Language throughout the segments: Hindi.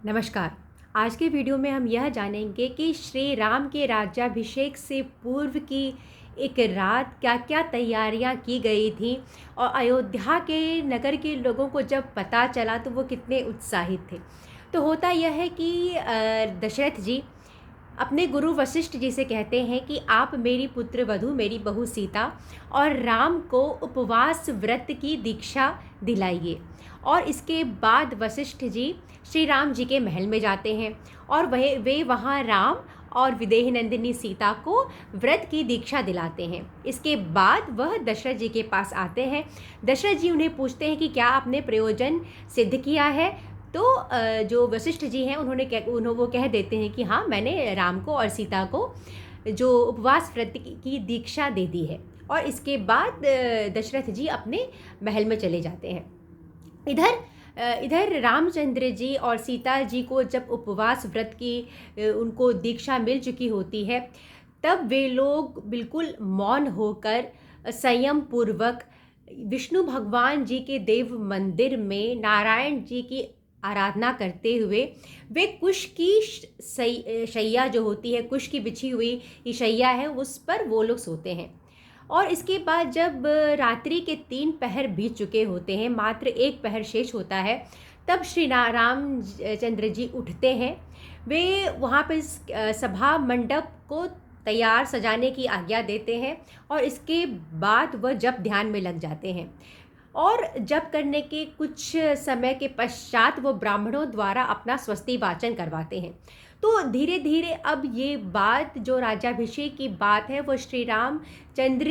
नमस्कार। आज के वीडियो में हम यह जानेंगे कि श्री राम के राज्याभिषेक से पूर्व की एक रात क्या क्या तैयारियां की गई थी और अयोध्या के नगर के लोगों को जब पता चला तो वो कितने उत्साहित थे। तो होता यह है कि दशरथ जी अपने गुरु वशिष्ठ जी से कहते हैं कि आप मेरी पुत्र वधू मेरी बहू सीता और राम को उपवास व्रत की दीक्षा दिलाइए। और इसके बाद वशिष्ठ जी श्री राम जी के महल में जाते हैं और वे वहाँ राम और विदेह नंदिनी सीता को व्रत की दीक्षा दिलाते हैं। इसके बाद वह दशरथ जी के पास आते हैं। दशरथ जी उन्हें पूछते हैं कि क्या आपने प्रयोजन सिद्ध किया है। तो जो वशिष्ठ जी हैं वो कह देते हैं कि हाँ, मैंने राम को और सीता को जो उपवास व्रत की दीक्षा दे दी है। और इसके बाद दशरथ जी अपने महल में चले जाते हैं। इधर रामचंद्र जी और सीता जी को जब उपवास व्रत की उनको दीक्षा मिल चुकी होती है, तब वे लोग बिल्कुल मौन होकर संयम पूर्वक विष्णु भगवान जी के देव मंदिर में नारायण जी की आराधना करते हुए वे कुश की शैया जो होती है, कुश की बिछी हुई शैया है, उस पर वो लोग सोते हैं। और इसके बाद जब रात्रि के 3 पहर बीत चुके होते हैं, मात्र 1 पहर शेष होता है, तब श्री रामचंद्र जी उठते हैं। वे वहाँ पर सभा मंडप को तैयार सजाने की आज्ञा देते हैं और इसके बाद वह जप ध्यान में लग जाते हैं। और जप करने के कुछ समय के पश्चात वो ब्राह्मणों द्वारा अपना स्वस्ति वाचन करवाते हैं। तो धीरे धीरे अब ये बात जो राज्याभिषेक की बात है वो श्री रामचंद्र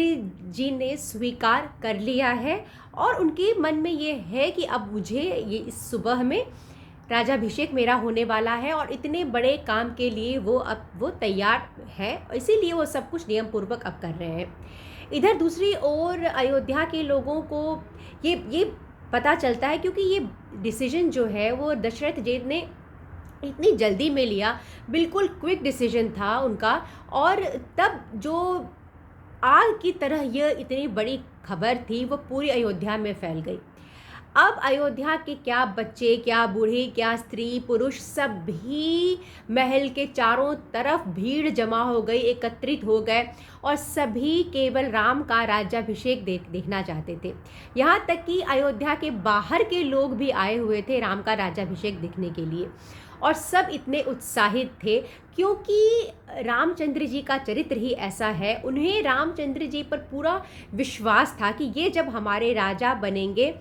जी ने स्वीकार कर लिया है और उनके मन में ये है कि अब मुझे ये इस सुबह में राज्याभिषेक मेरा होने वाला है और इतने बड़े काम के लिए वो तैयार है, इसीलिए वो सब कुछ नियम पूर्वक अब कर रहे हैं। इधर दूसरी ओर अयोध्या के लोगों को ये पता चलता है, क्योंकि ये डिसीजन जो है वो दशरथ जी ने इतनी जल्दी में लिया, बिल्कुल क्विक डिसीजन था उनका। और तब जो आग की तरह यह इतनी बड़ी खबर थी वो पूरी अयोध्या में फैल गई। अब अयोध्या के क्या बच्चे, क्या बूढ़े, क्या स्त्री पुरुष, सभी महल के चारों तरफ भीड़ जमा हो गई, एकत्रित हो गए और सभी केवल राम का राज्याभिषेक देखना चाहते थे। यहाँ तक कि अयोध्या के बाहर के लोग भी आए हुए थे राम का राज्याभिषेक देखने के लिए और सब इतने उत्साहित थे, क्योंकि रामचंद्र जी का चरित्र ही ऐसा है। उन्हें रामचंद्र जी पर पूरा विश्वास था कि ये जब हमारे राजा बनेंगे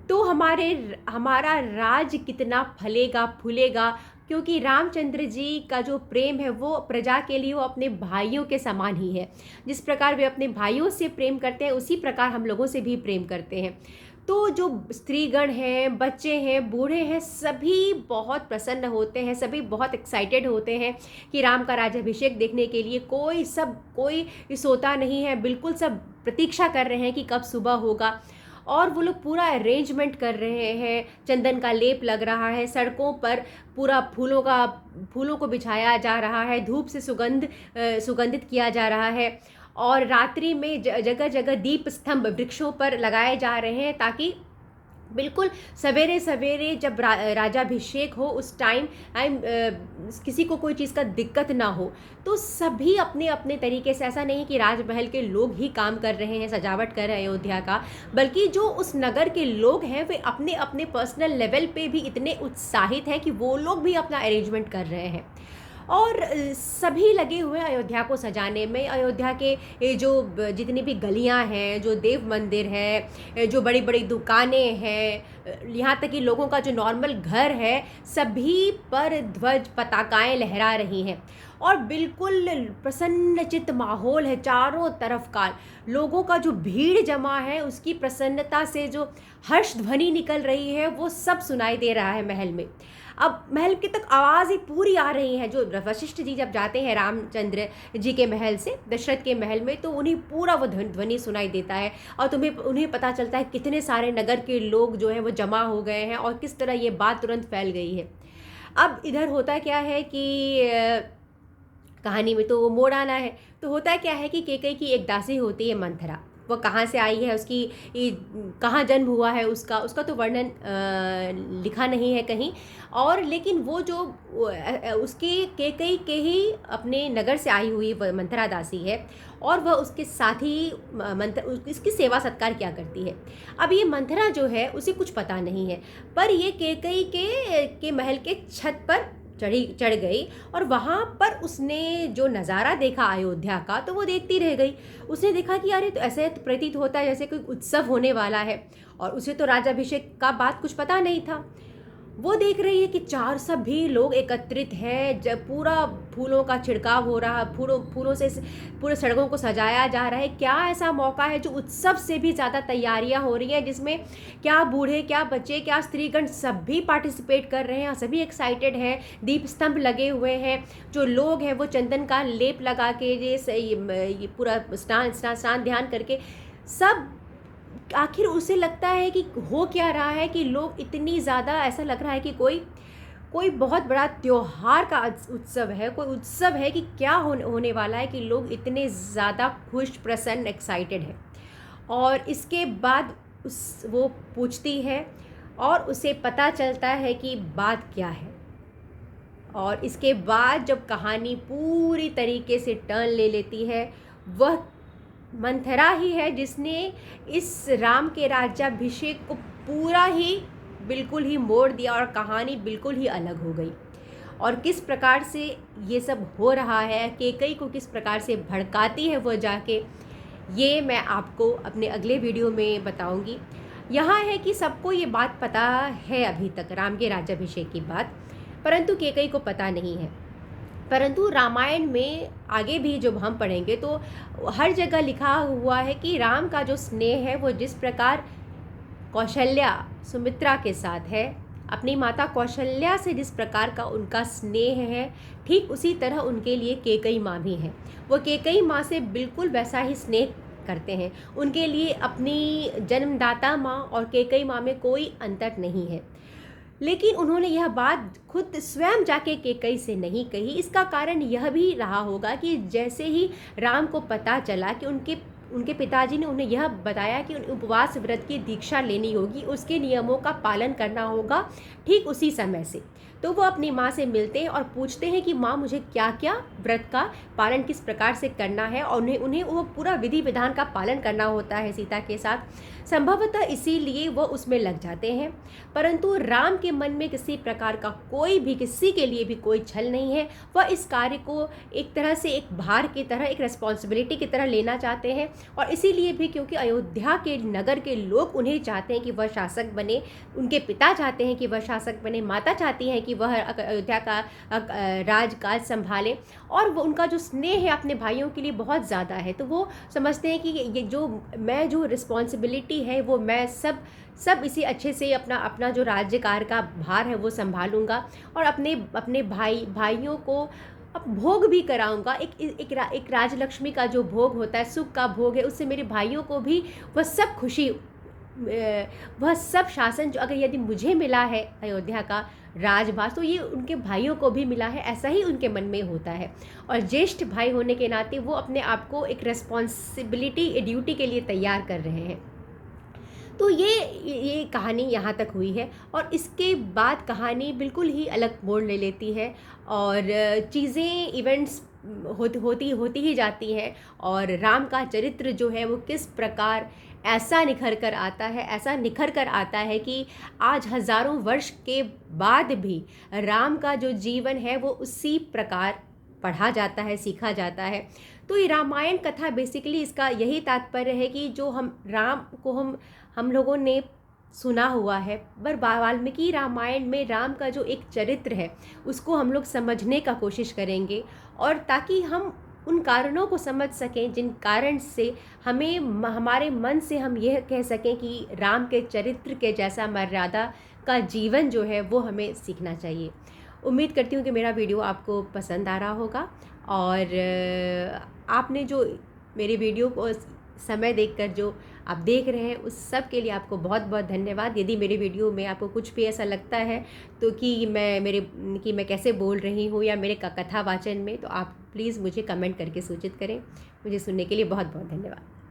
तो हमारा राज कितना फलेगा फूलेगा, क्योंकि रामचंद्र जी का जो प्रेम है वो प्रजा के लिए वो अपने भाइयों के समान ही है। जिस प्रकार वे अपने भाइयों से प्रेम करते हैं उसी प्रकार हम लोगों से भी प्रेम करते हैं। तो जो स्त्रीगण हैं, बच्चे हैं, बूढ़े हैं, सभी बहुत प्रसन्न होते हैं, सभी बहुत एक्साइटेड होते हैं कि राम का राज्याभिषेक देखने के लिए कोई सोता नहीं है, बिल्कुल सब प्रतीक्षा कर रहे हैं कि कब सुबह होगा। और वो लोग पूरा अरेंजमेंट कर रहे हैं, चंदन का लेप लग रहा है, सड़कों पर पूरा फूलों को बिछाया जा रहा है, धूप से सुगंधित किया जा रहा है और रात्रि में जगह जगह दीप स्तंभ वृक्षों पर लगाए जा रहे हैं, ताकि बिल्कुल सवेरे सवेरे जब राज्याभिषेक हो उस टाइम किसी को कोई चीज़ का दिक्कत ना हो। तो सभी अपने अपने तरीके से, ऐसा नहीं कि राजमहल के लोग ही काम कर रहे हैं, सजावट कर रहे हैं अयोध्या का, बल्कि जो उस नगर के लोग हैं वे अपने अपने पर्सनल लेवल पे भी इतने उत्साहित हैं कि वो लोग भी अपना अरेंजमेंट कर रहे हैं और सभी लगे हुए हैं अयोध्या को सजाने में। अयोध्या के जो जितनी भी गलियां हैं, जो देव मंदिर है, जो बड़ी बड़ी दुकानें हैं, यहाँ तक कि लोगों का जो नॉर्मल घर है, सभी पर ध्वज पताकाएं लहरा रही हैं और बिल्कुल प्रसन्नचित्त माहौल है चारों तरफ का। लोगों का जो भीड़ जमा है उसकी प्रसन्नता से जो हर्ष ध्वनि निकल रही है वो सब सुनाई दे रहा है महल में। अब महल की तक आवाज़ ही पूरी आ रही है। जो वशिष्ठ जी जब जाते हैं रामचंद्र जी के महल से दशरथ के महल में, तो उन्हें पूरा वो ध्वनि सुनाई देता है और उन्हें पता चलता है कितने सारे नगर के लोग जो हैं वो जमा हो गए हैं और किस तरह ये बात तुरंत फैल गई है। अब इधर होता क्या है कि कहानी में तो वो मोड़ आना है। तो होता क्या है कि कैकेयी की एक दासी होती है मंथरा, वो कहाँ से आई है, उसकी कहाँ जन्म हुआ है, उसका उसका तो वर्णन लिखा नहीं है कहीं। और लेकिन वो जो उसके कैकेयी के ही अपने नगर से आई हुई मंथरा दासी है, और वह उसके साथ ही इसकी सेवा सत्कार क्या करती है। अब ये मंथरा जो है उसे कुछ पता नहीं है, पर ये कैकेयी के महल के छत पर चढ़ गई, और वहाँ पर उसने जो नज़ारा देखा अयोध्या का, तो वो देखती रह गई। उसने देखा कि अरे तो ऐसे तो प्रतीत होता है जैसे कोई उत्सव होने वाला है, और उसे तो राज्याभिषेक का बात कुछ पता नहीं था। वो देख रही है कि चार सभी लोग एकत्रित हैं, जब पूरा फूलों का छिड़काव हो रहा, फूलों से पूरे सड़कों को सजाया जा रहा है। क्या ऐसा मौका है जो उत्सव से भी ज़्यादा तैयारियां हो रही हैं, जिसमें क्या बूढ़े, क्या बच्चे, क्या स्त्रीगण सभी पार्टिसिपेट कर रहे हैं और सभी एक्साइटेड हैं। दीप स्तंभ लगे हुए हैं, जो लोग हैं वो चंदन का लेप लगा के ये पूरा स्नान ध्यान करके सब, आखिर उसे लगता है कि हो क्या रहा है कि लोग इतनी ज़्यादा, ऐसा लग रहा है कि कोई बहुत बड़ा त्योहार का उत्सव है, कोई उत्सव है कि क्या होने वाला है कि लोग इतने ज़्यादा खुश, प्रसन्न, एक्साइटेड है। और इसके बाद वो पूछती है और उसे पता चलता है कि बात क्या है। और इसके बाद जब कहानी पूरी तरीके से टर्न ले लेती है, वह मंथरा ही है जिसने इस राम के राज्याभिषेक को पूरा ही बिल्कुल ही मोड़ दिया, और कहानी बिल्कुल ही अलग हो गई। और किस प्रकार से ये सब हो रहा है, कैकेयी को किस प्रकार से भड़काती है वो जाके, ये मैं आपको अपने अगले वीडियो में बताऊंगी। यहाँ है कि सबको ये बात पता है अभी तक, राम के राज्याभिषेक की बात, परंतु कैकेयी को पता नहीं है। परंतु रामायण में आगे भी जब हम पढ़ेंगे तो हर जगह लिखा हुआ है कि राम का जो स्नेह है वो जिस प्रकार कौशल्या सुमित्रा के साथ है, अपनी माता कौशल्या से जिस प्रकार का उनका स्नेह है, ठीक उसी तरह उनके लिए कैकेयी माँ भी हैं। वो कैकेयी माँ से बिल्कुल वैसा ही स्नेह करते हैं। उनके लिए अपनी जन्मदाता माँ और कैकेयी माँ में कोई अंतर नहीं है। लेकिन उन्होंने यह बात खुद स्वयं जाके कैकेयी से नहीं कही। इसका कारण यह भी रहा होगा कि जैसे ही राम को पता चला कि उनके पिताजी ने उन्हें यह बताया कि उपवास व्रत की दीक्षा लेनी होगी, उसके नियमों का पालन करना होगा, ठीक उसी समय से तो वो अपनी माँ से मिलते हैं और पूछते हैं कि माँ मुझे क्या क्या व्रत का पालन किस प्रकार से करना है, और उन्हें वो पूरा विधि विधान का पालन करना होता है सीता के साथ। संभवतः इसीलिए वो उसमें लग जाते हैं। परंतु राम के मन में किसी प्रकार का किसी के लिए भी कोई छल नहीं है। वह इस कार्य को एक तरह से एक भार की तरह, एक रिस्पॉन्सिबिलिटी की तरह लेना चाहते हैं, और इसीलिए भी क्योंकि अयोध्या के नगर के लोग उन्हें चाहते हैं कि वह शासक बने, उनके पिता चाहते हैं कि वह शासक बने, माता चाहती हैं कि वह अयोध्या का राजकाज संभालें, और वो उनका जो स्नेह है अपने भाइयों के लिए बहुत ज़्यादा है। तो वो समझते हैं कि ये जो रिस्पॉन्सिबिलिटी है वो मैं सब इसी अच्छे से अपना जो राज्यकार का भार है वो संभालूंगा, और अपने भाइयों को अब भोग भी कराऊंगा। एक राजलक्ष्मी का जो भोग होता है, सुख का भोग है, उससे मेरे भाइयों को भी वह सब खुशी, वह सब शासन जो अगर यदि मुझे मिला है अयोध्या का राजभार, तो ये उनके भाइयों को भी मिला है, ऐसा ही उनके मन में होता है। और ज्येष्ठ भाई होने के नाते वो अपने आप को एक रिस्पॉन्सिबिलिटी, ड्यूटी के लिए तैयार कर रहे हैं। तो ये कहानी यहाँ तक हुई है, और इसके बाद कहानी बिल्कुल ही अलग मोड़ ले लेती है, और चीज़ें, इवेंट्स होती ही जाती हैं, और राम का चरित्र जो है वो किस प्रकार ऐसा निखर कर आता है कि आज हज़ारों वर्ष के बाद भी राम का जो जीवन है वो उसी प्रकार पढ़ा जाता है, सीखा जाता है। तो ये रामायण कथा बेसिकली इसका यही तात्पर्य है कि जो राम को हम लोगों ने सुना हुआ है, पर वाल्मीकि रामायण में राम का जो एक चरित्र है उसको हम लोग समझने का कोशिश करेंगे, और ताकि हम उन कारणों को समझ सकें जिन कारण से हमारे मन से हम यह कह सकें कि राम के चरित्र के जैसा मर्यादा का जीवन जो है वो हमें सीखना चाहिए। उम्मीद करती हूँ कि मेरा वीडियो आपको पसंद आ रहा होगा, और आपने जो मेरे वीडियो को समय देखकर जो आप देख रहे हैं उस सब के लिए आपको बहुत बहुत धन्यवाद। यदि मेरे वीडियो में आपको कुछ भी ऐसा लगता है तो कि मैं कैसे बोल रही हूँ या मेरे कथा वाचन में, तो आप प्लीज़ मुझे कमेंट करके सूचित करें। मुझे सुनने के लिए बहुत बहुत धन्यवाद।